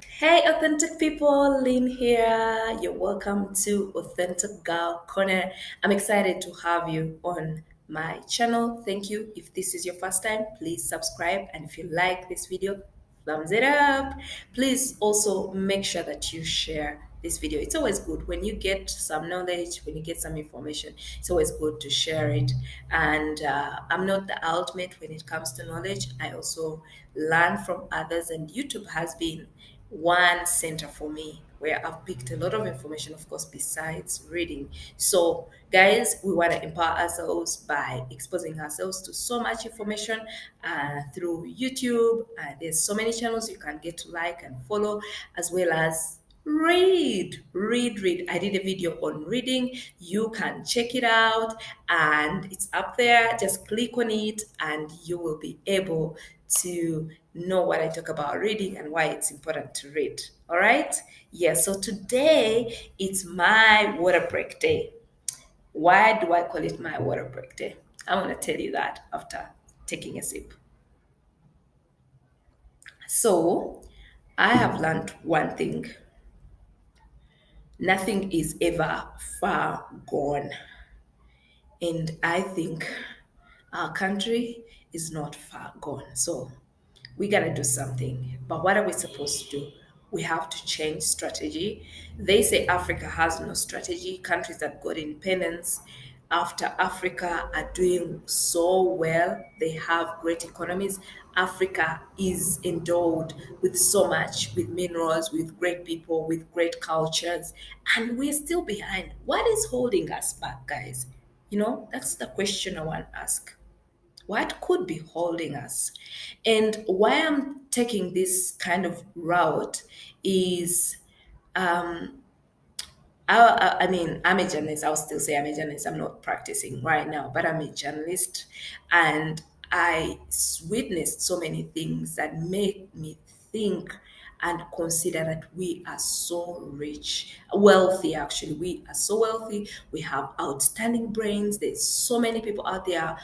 Hey, authentic people, Lynn here. You're welcome to Authentic Girl Corner. I'm excited to have you on my channel. Thank you. If this is your first time, please subscribe. And if you like this video, thumbs it up. Please also make sure that you share this video. It's always good when you get some knowledge, when you get some information, it's always good to share it. And I'm not the ultimate when it comes to knowledge. I also learn from others, and YouTube has been one center for me where I've picked a lot of information, of course, besides reading. So, guys, we want to empower ourselves by exposing ourselves to so much information through YouTube. There's so many channels you can get to like and follow, as well as read. I did a video on reading. You can check it out, and it's up there. Just click on it, and you will be able to know what I talk about reading and why it's important to read. All right? Yeah, so today it's my water break day. Why do I call it my water break day? I want to tell you that after taking a sip. So, I have learned one thing: nothing is ever far gone. And I think our country is not far gone. So we got to do something. But what are we supposed to do? We have to change strategy. They say Africa has no strategy. Countries that got independence after Africa are doing so well. They have great economies. Africa is endowed with so much, with minerals, with great people, with great cultures, and we're still behind. What is holding us back, guys? That's the question I want to ask. What could be holding us? And why I'm taking this kind of route is I mean, I'm a journalist. I'll still say I'm a journalist. I'm not practicing right now, but I'm a journalist. And witnessed so many things that make me think and consider that we are so rich, wealthy actually. We are so wealthy. We have outstanding brains. There's so many people out there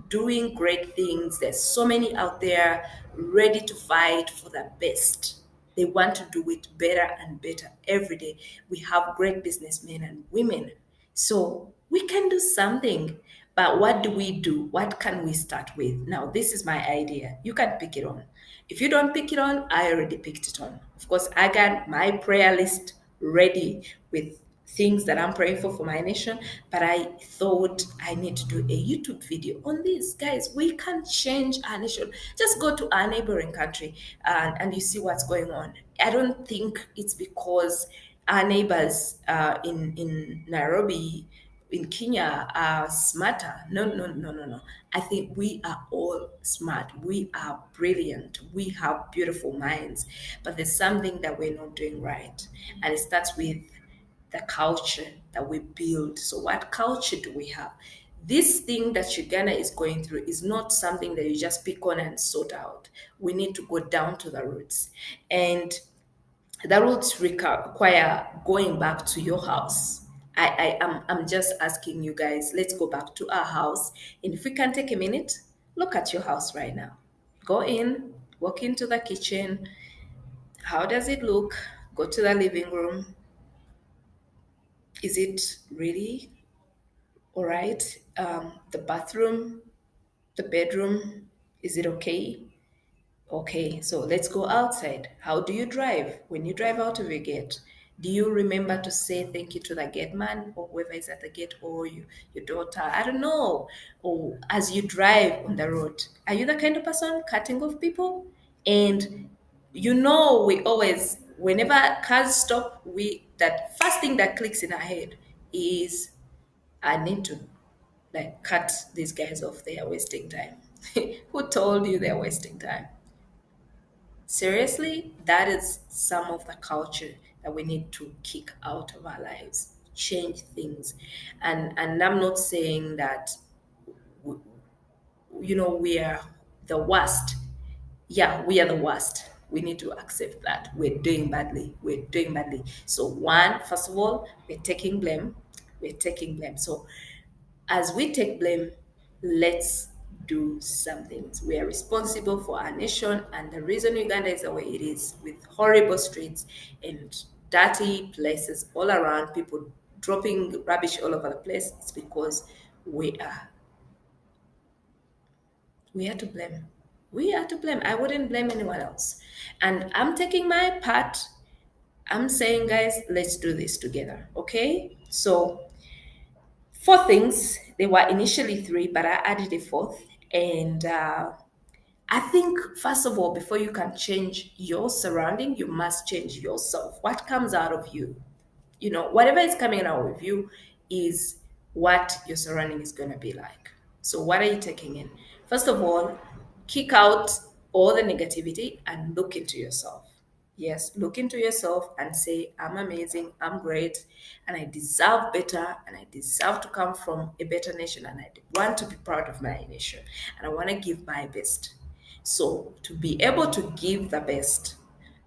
doing great things. There's so many out there ready to fight for the best. They want to do it better and better every day. We have great businessmen and women. So we can do something. But what do we do? What can we start with? Now, this is my idea. You can pick it on. If you don't pick it on, I already picked it on. Of course, I got my prayer list ready with things that I'm praying for my nation, but I thought I need to do a YouTube video on this. Guys, we can change our nation. Just go to our neighboring country and you see what's going on. I don't think it's because our neighbors in Nairobi, in Kenya, are smarter. No, no, no, no, no. I think we are all smart. We are brilliant. We have beautiful minds. But there's something that we're not doing right. And it starts with the culture that we build. So, what culture do we have? This thing that Uganda is going through is not something that you just pick on and sort out. We need to go down to the roots. And the roots require going back to your house. I'm just asking you guys, let's go back to our house. And if we can take a minute, look at your house right now. Go in, walk into the kitchen. How does it look? Go to the living room. Is it really all right? The bathroom, the bedroom, is it okay? Okay, so let's go outside. How do you drive? When you drive out of your gate, do you remember to say thank you to the gate man or whoever is at the gate or your daughter? I don't know. Or as you drive on the road, are you the kind of person cutting off people? And we always, whenever cars stop, that first thing that clicks in our head is I need to like cut these guys off. They are wasting time. Who told you they're wasting time? Seriously, that is some of the culture that we need to kick out of our lives, change things. And I'm not saying that we are the worst. Yeah, we are the worst. We need to accept that we're doing badly. We're doing badly. So first of all, we're taking blame. We're taking blame. So as we take blame, let's do some things. We are responsible for our nation, and the reason Uganda is the way it is, with horrible streets and dirty places all around, people dropping rubbish all over the place, it's because we are we are to blame. We are to blame. I wouldn't blame anyone else. And I'm taking my part. I'm saying, guys, let's do this together. Okay? So, four things. They were initially three, but I added a fourth. And I think, first of all, before you can change your surrounding, you must change yourself. What comes out of you? Whatever is coming out of you is what your surrounding is going to be like. So, what are you taking in? First of all, kick out all the negativity and look into yourself. Yes, look into yourself and say, I'm amazing, I'm great, and I deserve better, and I deserve to come from a better nation, and I want to be proud of my nation, and I want to give my best. So, to be able to give the best,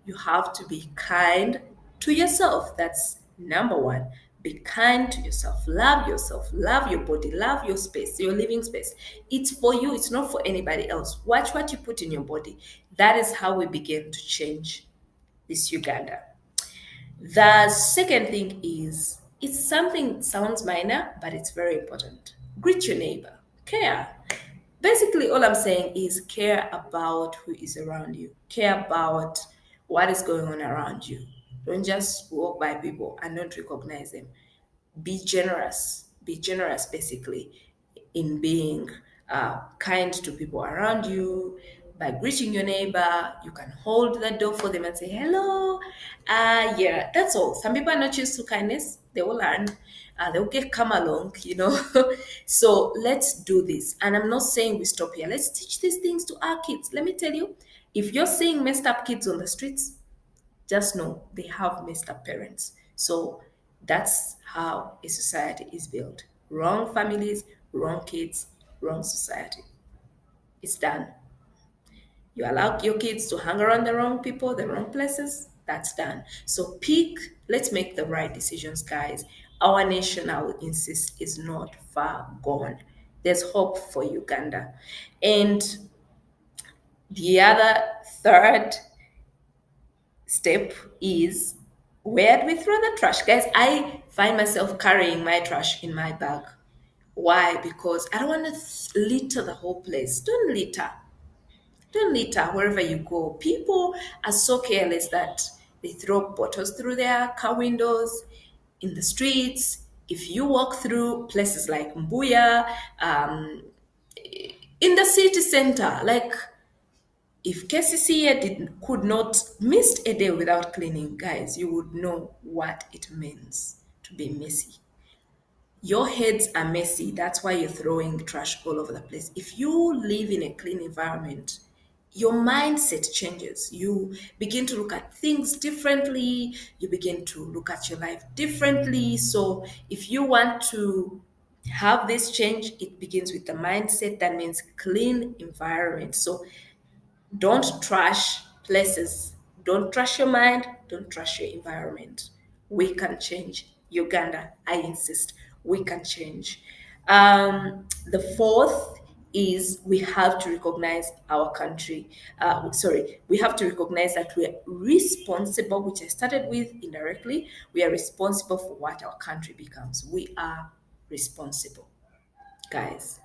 you have to be kind to yourself. That's number one. Be kind to yourself, love your body, love your space, your living space. It's for you, it's not for anybody else. Watch what you put in your body. That is how we begin to change this Uganda. The second thing is, it's something sounds minor, but it's very important. Greet your neighbor. Care. Basically, all I'm saying is care about who is around you. Care about what is going on around you. Don't just walk by people and don't recognize them. Be generous basically in being kind to people around you. By greeting your neighbor, you can hold the door for them and say hello. Yeah, that's all. Some people are not used to kindness. They will learn. They'll get come along. So let's do this. And I'm not saying we stop here. Let's teach these things to our kids. Let me tell you, if you're seeing messed up kids on the streets, just know they have messed up parents. So that's how a society is built. Wrong families, wrong kids, wrong society. It's done. You allow your kids to hang around the wrong people, the wrong places, that's done. So let's make the right decisions, guys. Our nation, I will insist, is not far gone. There's hope for Uganda. And the other third step is, where do we throw the trash? Guys, I find myself carrying my trash in my bag. Why? Because I don't want to litter the whole place. Don't litter. Don't litter wherever you go. People are so careless that they throw bottles through their car windows, in the streets. If you walk through places like Mbuya, in the city center, like, if KCCA could not miss a day without cleaning, guys, you would know what it means to be messy. Your heads are messy. That's why you're throwing trash all over the place. If you live in a clean environment, your mindset changes. You begin to look at things differently. You begin to look at your life differently. So, if you want to have this change, it begins with the mindset. That means clean environment. So, don't trash places. Don't trash your mind. Don't trash your environment. We can change Uganda. I insist. We can change. The fourth is, we have to recognize our country. We have to recognize that we are responsible, which I started with indirectly. We are responsible for what our country becomes. We are responsible, guys.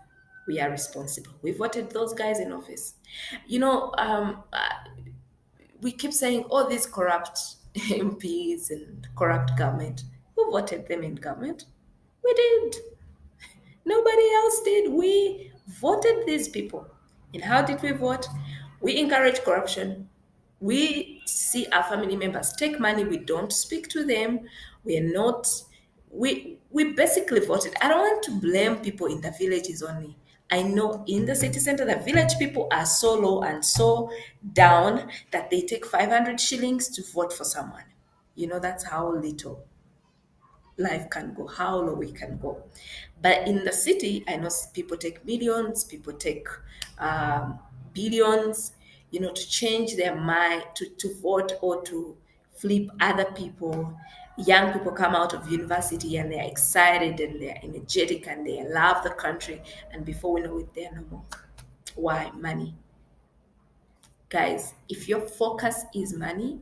We are responsible. We voted those guys in office. We keep saying, oh, these corrupt MPs and corrupt government. Who voted them in government? We did. Nobody else did. We voted these people. And how did we vote? We encourage corruption. We see our family members take money. We don't speak to them. We are not. We basically voted. I don't want to blame people in the villages only. I know in the city center, the village people are so low and so down that they take 500 shillings to vote for someone. That's how little life can go, how low we can go. But in the city, I know people take millions, people take billions, to change their mind, to vote or to flip other people. Young people come out of university and they're excited and they're energetic and they love the country. And before we know it, they're no more. Why? Money. Guys, if your focus is money,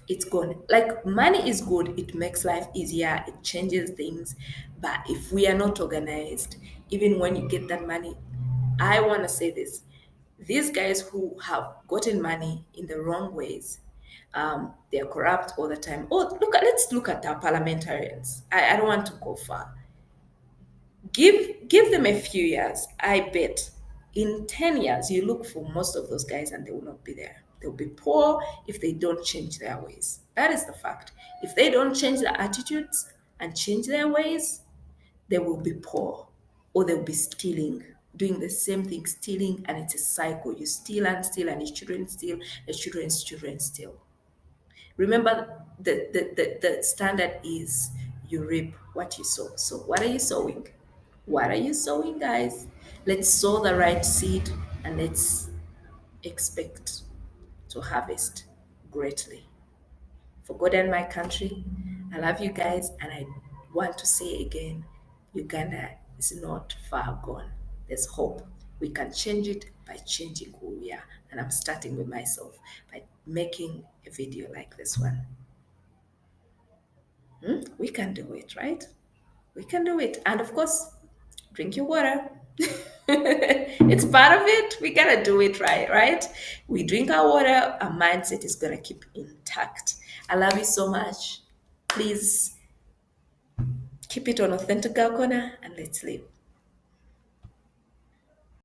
it's gone. Like money is good, it makes life easier, it changes things. But if we are not organized, even when you get that money, I want to say this: these guys who have gotten money in the wrong ways, they're corrupt all the time. Oh, let's look at our parliamentarians. I don't want to go far. Give them a few years. I bet in 10 years you look for most of those guys and they will not be there. They'll be poor if they don't change their ways. That is the fact. If they don't change their attitudes and change their ways, they will be poor or they'll be stealing, doing the same thing, stealing, and it's a cycle. You steal, and your children steal, your children's children steal. Remember, the standard is you reap what you sow. So, what are you sowing? What are you sowing, guys? Let's sow the right seed and let's expect to harvest greatly. For God and my country, I love you guys, and I want to say again, Uganda is not far gone. There's hope. We can change it by changing who we are. And I'm starting with myself by making a video like this one. We can do it, right? We can do it. And of course, drink your water. It's part of it. We gotta do it right, right? We drink our water, our mindset is gonna keep intact. I love you so much. Please keep it on Authentic Girl Corner and let's live.